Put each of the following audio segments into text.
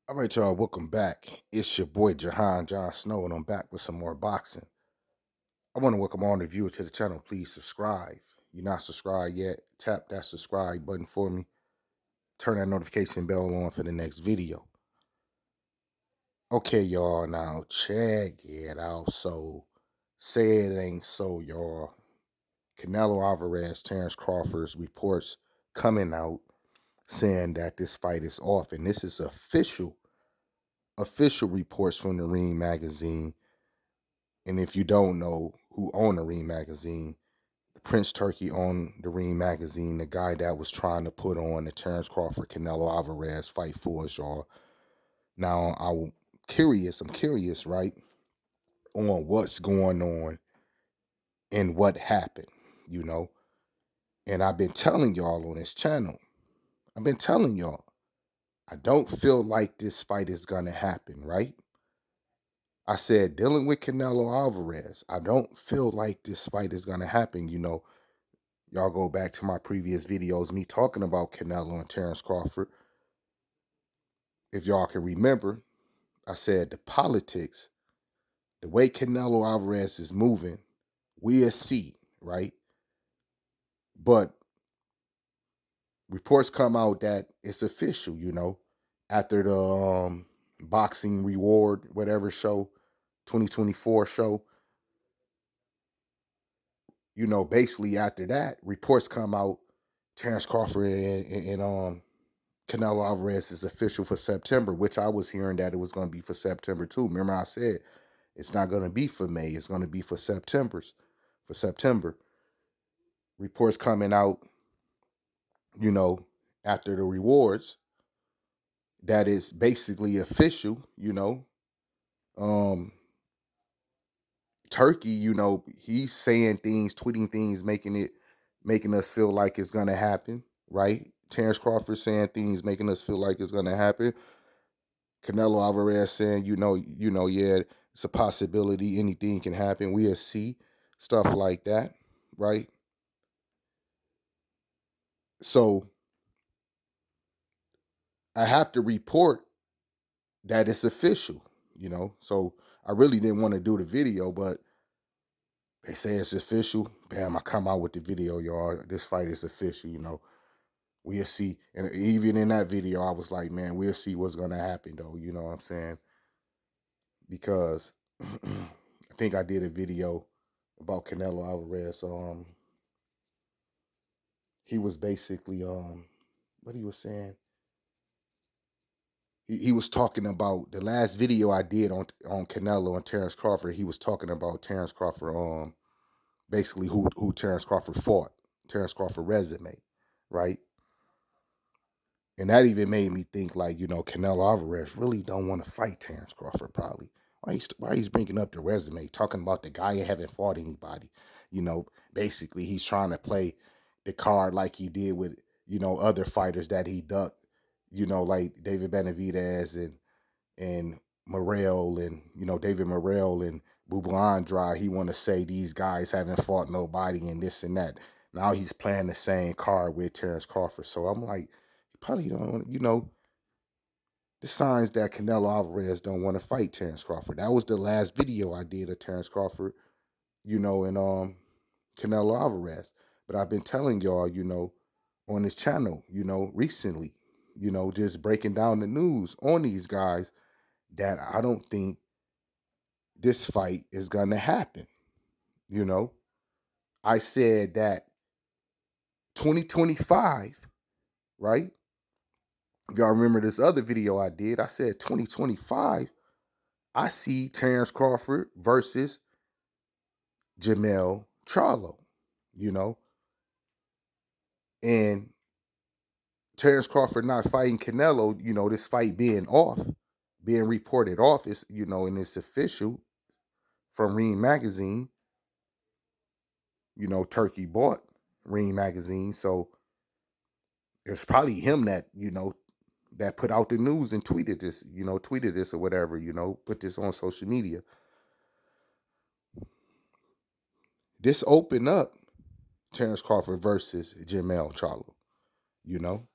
All right, y'all, welcome back. It's your boy Jahan John Snow, and I'm back with some more boxing. I want to welcome all the viewers to the channel. Please subscribe. You're not subscribed yet, tap that subscribe button for me. Turn that notification bell on for the next video. Okay, y'all, now check it out. So, say it ain't so, y'all. Canelo Alvarez, Terence Crawford's reports coming out saying that this fight is off, and this is official reports from the Ring magazine. And if you don't know who owned the Ring magazine, Prince Turkey owned the Ring magazine, the guy that was trying to put on the Terence Crawford Canelo Alvarez fight for us, y'all. Now I'm curious, right, on what's going on and what happened, you know. And I've been telling y'all on this channel, I've been telling y'all, I don't feel like this fight is gonna happen, right? I said, dealing with Canelo Alvarez, I don't feel like this fight is gonna happen, you know. Y'all go back to my previous videos, me talking about Canelo and Terence Crawford. If y'all can remember, I said the politics, the way Canelo Alvarez is moving, we'll see, right? But reports come out that it's official, you know, after the boxing reward, whatever show, 2024 show, you know, basically after that, reports come out, Terence Crawford and Canelo Alvarez is official for September, which I was hearing that it was going to be for September too. Remember, I said it's not going to be for May; it's going to be for September. Reports coming out, you know, after the rewards, that is basically official. You know, um, Turkey, you know, he's saying things, tweeting things, making us feel like it's going to happen, right? Terence Crawford saying things, making us feel like it's going to happen. Canelo Alvarez saying, yeah, it's a possibility. Anything can happen. We'll see. Stuff like that, right? So I have to report that it's official, you know. So I really didn't want to do the video, but they say it's official. Bam, I come out with the video, y'all. This fight is official, you know. We'll see. And even in that video, I was like, man, we'll see what's gonna happen though. You know what I'm saying? Because I think I did a video about Canelo Alvarez. He was basically what he was saying. He was talking about the last video I did on Canelo and Terence Crawford. He was talking about Terence Crawford, basically who Terence Crawford fought, Terence Crawford resume, right? And that even made me think, like, you know, Canelo Alvarez really don't want to fight Terence Crawford, probably. Why he's bringing up the resume, talking about the guy who haven't fought anybody. You know, basically he's trying to play the card like he did with, you know, other fighters that he ducked, you know, like David Benavidez and Morrell and, you know, David Morrell and Bubu Andrade. He want to say these guys haven't fought nobody and this and that. Now he's playing the same card with Terence Crawford. So I'm like, he probably don't, you know, the signs that Canelo Alvarez don't want to fight Terence Crawford. That was the last video I did of Terence Crawford, you know, and Canelo Alvarez. But I've been telling y'all, you know, on this channel, you know, recently, you know, just breaking down the news on these guys, that I don't think this fight is gonna happen. You know, I said that 2025, right? If y'all remember this other video I did, I said 2025, I see Terence Crawford versus Jermell Charlo, you know, and Terence Crawford not fighting Canelo, you know, this fight being off, being reported off, is, you know, and it's official from Ring Magazine. You know, Turkey bought Ring Magazine, so it's probably him that, you know, that put out the news and tweeted this or whatever, you know, put this on social media. This opened up Terence Crawford versus Jermell Charlo, you know.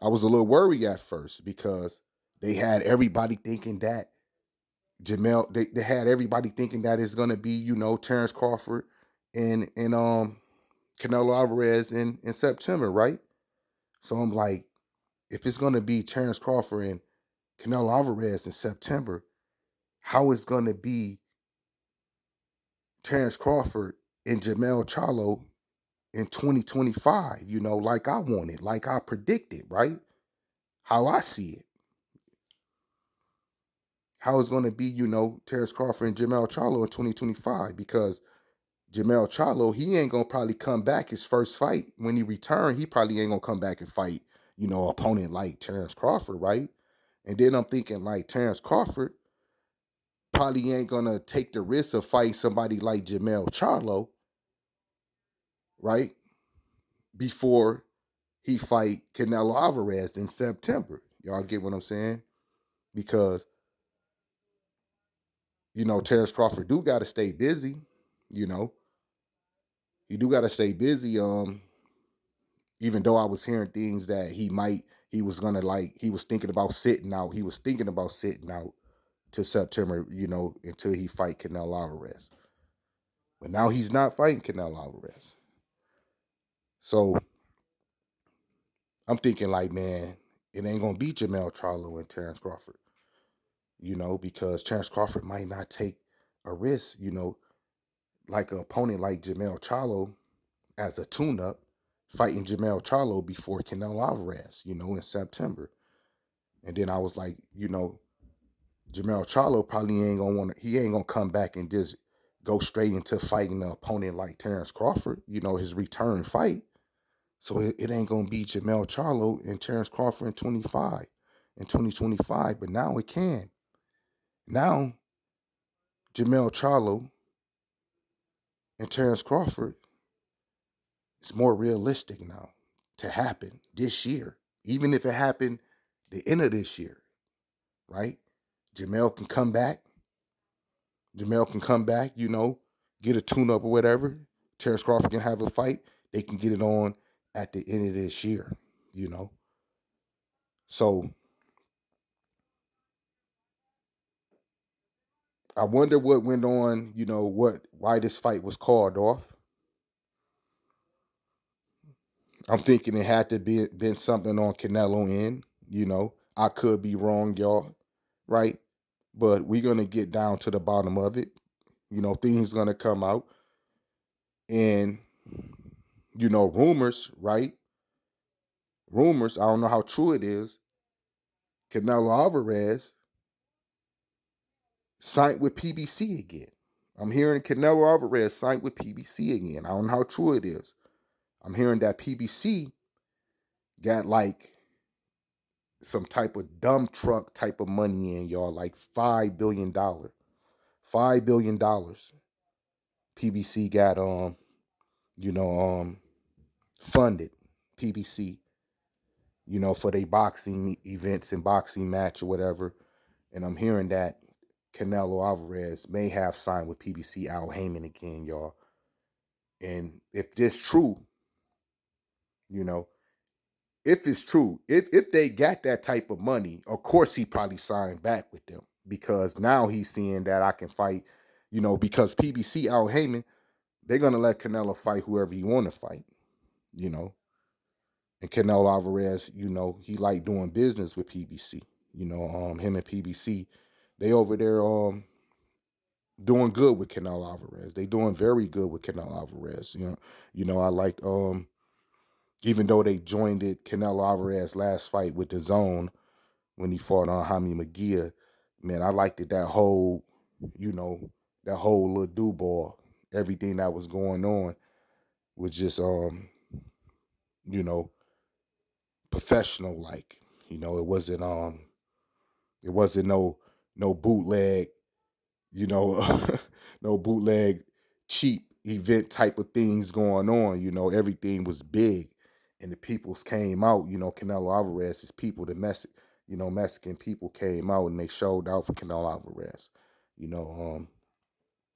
I was a little worried at first because They had everybody thinking that Jermell. They had everybody thinking that it's gonna be, Terence Crawford and Canelo Alvarez in September, right? So I'm like, if it's gonna be Terence Crawford and Canelo Alvarez in September, how is gonna be Terence Crawford and Jermell Charlo in 2025, like I wanted, like I predicted, right? How I see it. How it's going to be, Terence Crawford and Jermell Charlo in 2025, because Jermell Charlo, he ain't going to probably come back his first fight. When he return, he probably ain't going to come back and fight, opponent like Terence Crawford, right? And then I'm thinking like Terence Crawford probably ain't going to take the risk of fighting somebody like Jermell Charlo, right? Before he fight Canelo Alvarez in September. Y'all get what I'm saying? Because, Terence Crawford do got to stay busy, you know. He do got to stay busy. Even though I was hearing things that he was gonna like, he was thinking about sitting out. He was thinking about sitting out to September, until he fight Canelo Alvarez. But now he's not fighting Canelo Alvarez. So I'm thinking like, man, it ain't gonna be Jermell Charlo and Terence Crawford, because Terence Crawford might not take a risk, like an opponent like Jermell Charlo as a tune-up, fighting Jermell Charlo before Canelo Alvarez, in September. And then I was like, Jermell Charlo probably ain't gonna he ain't gonna come back and just go straight into fighting an opponent like Terence Crawford, his return fight. So it ain't gonna be Jermell Charlo and Terence Crawford in 2025, but now it can. Now Jermell Charlo and Terence Crawford, it's more realistic now to happen this year. Even if it happened the end of this year, right? Jermell can come back. Jermell can come back, get a tune up or whatever. Terence Crawford can have a fight. They can get it on at the end of this year, you know. So I wonder what went on, why this fight was called off. I'm thinking it had to be been something on Canelo end. I could be wrong, y'all, right? But we're gonna get down to the bottom of it. Things gonna come out. And, rumors, right? Rumors, I don't know how true it is. Canelo Alvarez signed with PBC again. I'm hearing Canelo Alvarez signed with PBC again. I don't know how true it is. I'm hearing that PBC got like some type of dumb truck type of money in, y'all, like $5 billion. $5 billion. PBC got funded. PBC, for their boxing events and boxing match or whatever. And I'm hearing that Canelo Alvarez may have signed with PBC Al Heyman again, y'all. And if this true, you know, if it's true, if they got that type of money, of course he probably signed back with them, because now he's seeing that I can fight, because PBC Al Heyman, they're gonna let Canelo fight whoever he want to fight, you know. And Canelo Alvarez, he like doing business with PBC. Him and PBC, they over there doing good with Canelo Alvarez. They doing very good with Canelo Alvarez. I liked even though they joined it, Canelo Alvarez last fight with the Zone when he fought on Jaime Magia. Man, I liked it, that whole little do ball. Everything that was going on was just you know, professional like. It wasn't no bootleg, you know, no bootleg cheap event type of things going on. Everything was big, and the peoples came out. Canelo Alvarez's people, the Mexican people came out and they showed out for Canelo Alvarez. You know,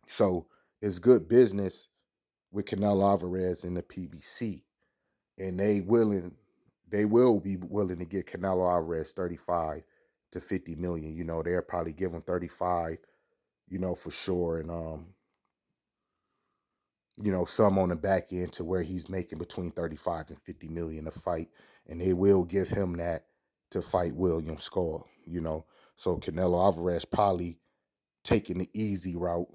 so it's good business with Canelo Alvarez and the PBC, and they will be willing to get Canelo Alvarez 35 to 50 million. You know, they'll probably give him 35, you know, for sure. And you know, some on the back end to where he's making between 35 and 50 million a fight. And they will give him that to fight William Skull, you know. So Canelo Alvarez probably taking the easy route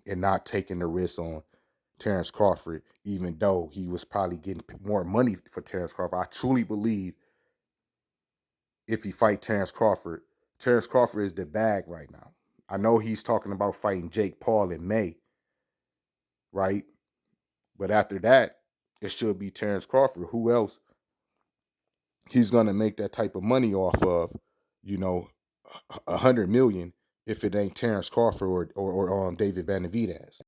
and not taking the risk on Terence Crawford, even though he was probably getting more money for Terence Crawford. I truly believe if he fight Terence Crawford is the bag right now. I know he's talking about fighting Jake Paul in May, right? But after that, it should be Terence Crawford. Who else he's gonna make that type of money off of? You know, 100 million if it ain't Terence Crawford or David Benavidez.